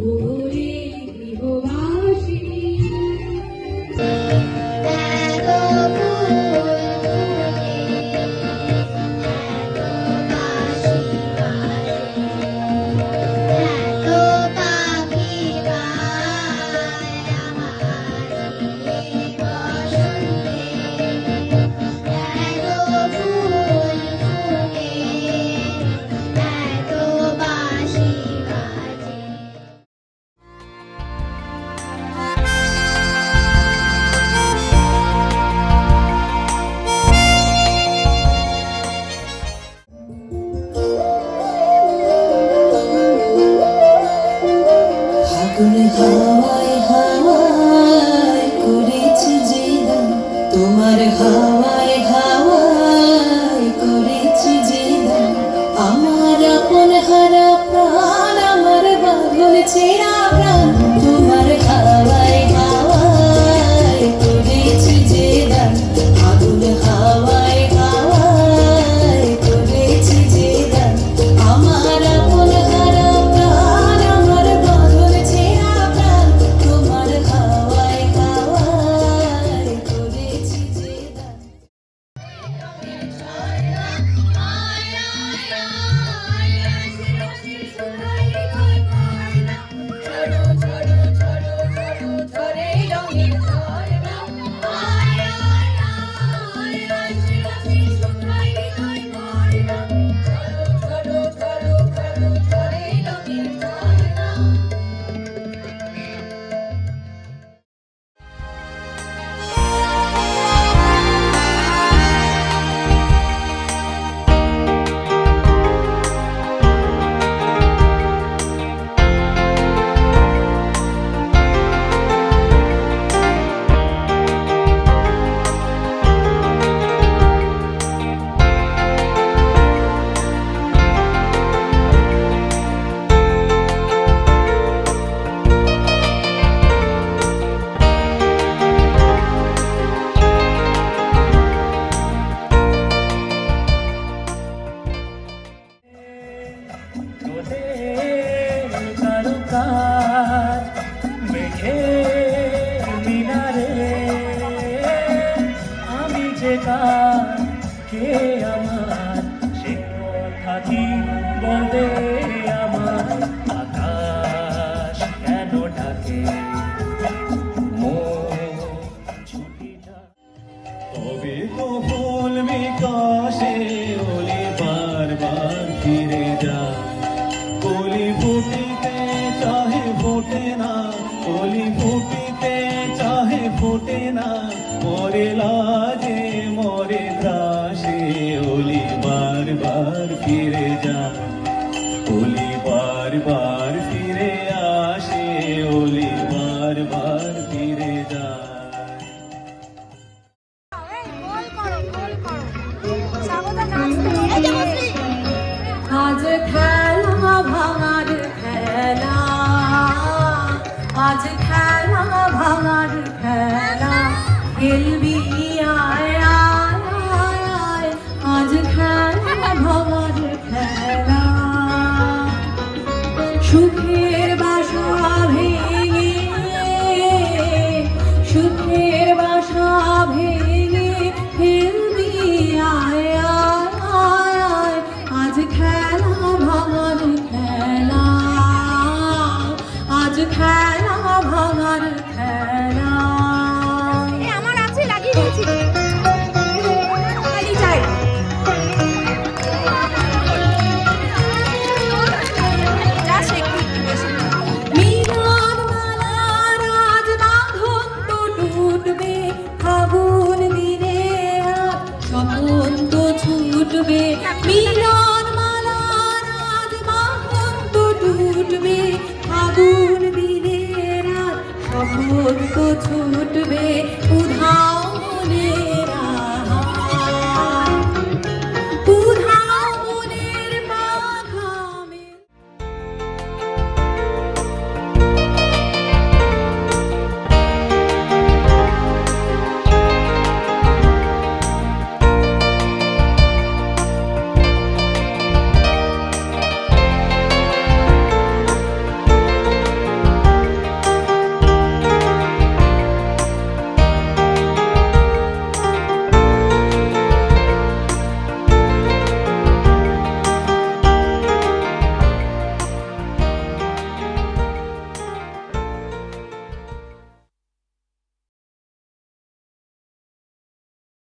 ওরে গৃহবাসী হাওয়ায় হাওয়ায় করেছি যে দান, তোমার হাওয়ায় হাওয়ায় করেছি যে দান, আমার আপন হারা প্রাণ, আমার বাঁধন ছেঁড়া প্রাণ, তোমার হাওয়ায় হাওয়ায় করেছি যে দান, আগুন হাওয়ায় হাওয়ায় করেছি যে দান, আমার আপন হারা প্রাণ, আমার বাঁধন ছেঁড়া প্রাণ, তোমার হাওয়ায় হাওয়ায় করেছি যে দান। আমি যে কার কে আমার সে কথা কি বলে আমার আকাশ কেন ডাকে ছুটিটা তবে তো ফুল বিকাশে ওলি বারবার ফিরে যায় কলি ফুটিতে চাহে ফোটে না কলি ফুটিতে চাহে ফোটে না মরে লাজে মরে ত্রাসে ওলি বারবার ফিরে যায় ওলি বারবার ফিরে আসে ওলি বারবার ফিরে যায় আজ খেলা ভাঙার খেলা, আজ খেলা ভাঙার খেলা, খেলবি আয় আয় আয় আয়, আজ খেলা ভাঙার খেলা, সুখের বাসা ভেঙে, সুখের বাসা ভেঙে খেলবি আয় আয় আয় আয়, আজ খেলা ভাঙার খেলা, আজ খেলা ভাঙার খেলা।